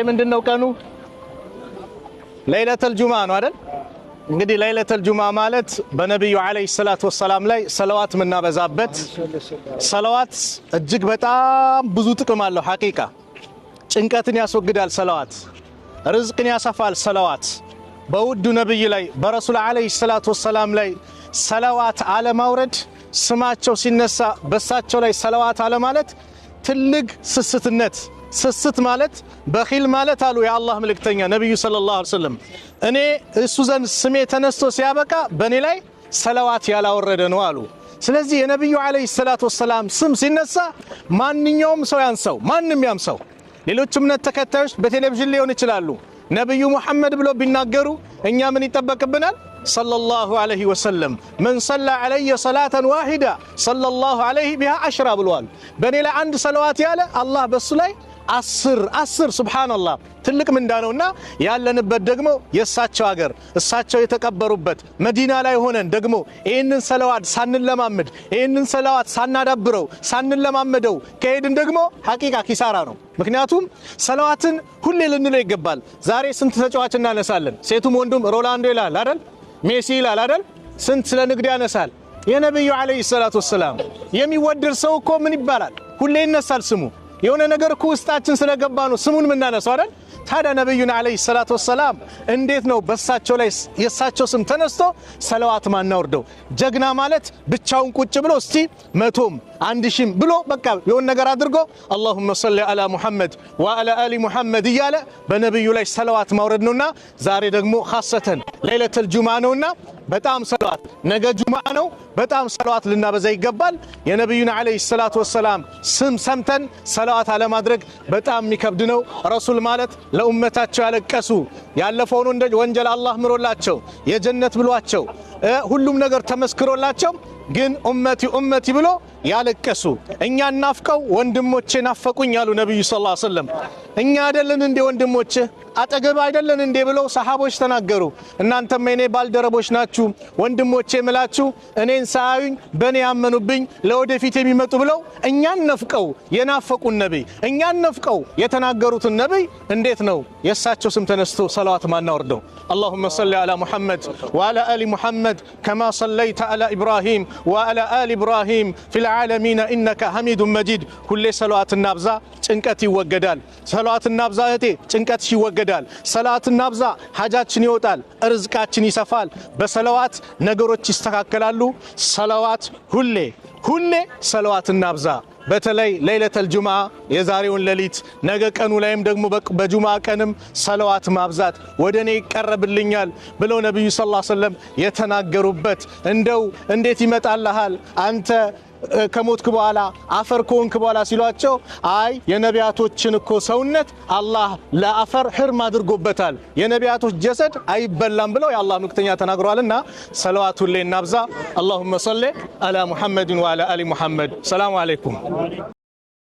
ምንድነው ቀኑ ለይለተል ጁምዓ ነው አይደል እንግዲህ ለይለተል ጁምዓ ማለት በነብዩ አለይሂ ሰላቱ ወሰለም ላይ ሰለዋት ምናበዛበት ሰለዋት እጅግ በጣም ብዙ ጥቅም አለው ሐቂቃ ጭንቀትን ያስወግዳል ሰለዋት ርዝቅን ያሰፋል ሰለዋት በውዱ ነብይ ላይ በረሱል አለይሂ ሰላቱ ወሰለም ላይ ሰለዋት አለ ማውረድ ስማቸው ሲነሳ በሳቸው ላይ ሰለዋት አለ ማለት ትልቅ ስስትነት ስስት ማለት በኺል ማለት አሉ የአላህ መልእክተኛ ነብዩ ሰለላሁ ዐለይሂ ወሰለም እኔ እሱ ዘንድ ስሜ ተነስቶ ሲያበቃ በኔ ላይ ሰለዋት ያላወረደ ነው አሉ ስለዚህ የነብዩ አለይሂ ሰላቱ ወሰለም ስም ሲነሳ ማንኛውም ሰው ያንሰው ማንንም ያምሰው ሌሎች እምነት ተከታዮች በቴሌቪዥን ሊሆን ይችላሉ ነብዩ መሐመድ ብሎ ቢናገሩ እኛ ምን ይተበቅብናል ሰለላሁ ዐለይሂ ወሰለም من صلى علي صلاه واحده صلى الله عليه بها 10 ብሏል በኔ ላይ አንድ ሰለዋት ያለ አላህ በሱ ላይ 10 ሱብሃንአላህ ትልቅ ምንዳ ነውና ያለንበት ደግሞ የሳቸው ሀገር እሳቸው የተቀበሩበት መዲና ላይ ሆነን ደግሞ ይሄንን ሰለዋት ሳንለማመድ ይሄንን ሰለዋት ሳናዳብረው ሳንለማመደው ከሄድን ደግሞ ሐቂቃ ኪሳራ ነው ምክንያቱም ሰለዋትን ሁሌ ልንለው ይገባል ዛሬ ስንት ተጫዋች እናነሳለን ሴቱም ወንዱም ሮላንዶ ይላል አይደል ሜሲ ይላል አይደል ስንት ስለንግድ ያነሳል የነብዩ አለይሂ ሰላቱ ወሰለም የሚወደድ ሰው እኮ ምን ይባላል ሁሌ ይነሳል ስሙ የሆነ ነገር እኮ ውስጣችን ስለገባ ነው ስሙን ምናነሳው አይደል ታዲያ ነብዩና አለይሂ ሰላቱ ወሰለም እንዴት ነው በሳቸው ላይ የሳቸው ስም ተነስቶ ሰለዋት ማናወርደው ጀግና ማለት ብቻውን ቁጭ ብሎ እስቲ 100ም 1000ም ብሎ በቃ የሆነ ነገር አድርጎ اللهم صل على محمد وعلى ال محمد እያለ በነብዩ ላይ ሰለዋት ማውረድ ነውና ዛሬ ደግሞ ኻሰተን ለይለተል ጁምዓ ነውና በጣም ሰለዋት ነገ ጁምዓ ነው በጣም ሰለዋት ልናበዛ ይገባል የነብዩና አለይሂ ሰላቱ ወሰለም ስም ሰምተን ሰለዋት አለ ማድረግ በጣም የሚከብድ ነው ረሱል ማለት ለኡመታቸው ያለቀሱ ያለፈውን ወንጀል አላህ ምሮላቸው የጀነት ብሏቸው ሁሉም ነገር ተመስክሮላቸው ግን ኡመቲ ብሎ ያለቀሱ እኛ ናፍቀው ወንድሞቼ ናፈቁኝ ያሉ ነብዩ ሰለላሁ ዐለይሂ ወሰለም እኛ አይደለን እንደ ወንድሞቼ አጠገብ አይደለን እንደ ብለው ሰሃቦች ተናገሩ እናንተም እኔ ባልደረቦች ናችሁ ወንድሞቼ ምላችሁ እኔን ሳዩኝ በኔ ያመኑብኝ ለወደፊት የሚመጡ ብለው እኛን ነፍቀው የናፈቁን ነብይ እኛን ነፍቀው የተናገሩትን ነብይ እንዴት ነው የሳቸው ስም ተነስቶ ሰለዋት ማናወርደው اللهم صل على محمد وعلى ال محمد كما صليت على ابراهيم وعلى ال ابراهيم في العالمين انك حميد مجيد كل صلوات النابزا ጭንቀት ይወገዳል ሰለዋት እናብዛ እቴ ጭንቀት ይወገዳል ሰላት እናብዛ ሐጃችን ይወጣል ርዝቃችን ይሰፋል በሰለዋት ነገሮች ይስተካከላሉ ሰለዋት ሁሌ ሰለዋት እናብዛ በተለይ ለይለተል ጁምዓ የዛሬውን ሌሊት ነገ ቀኑ ላይም ደግሞ በጁምዓ ቀንም ሰለዋት ማብዛት ወደኔ ይቀርብልኛል ብለው ነብዩ ሰለላሁ ዐለይሂ ወሰለም የተናገሩበት እንደው እንዴት ይመጣልሃል አንተ ከሞትክ በኋላ አፈር ኮንክ በኋላ ሲሏቸው አይ የነቢያቶችን እኮ ሰውነት አላህ ለአፈር ህርም አድርጎበታል የነቢያቶች ጀሰድ አይበላም ብለው የአላህ መልእክተኛ ተናግረዋልና ሰለዋቱን ለናብዛ اللهم صل على محمد وعلى ال محمد السلام عليكم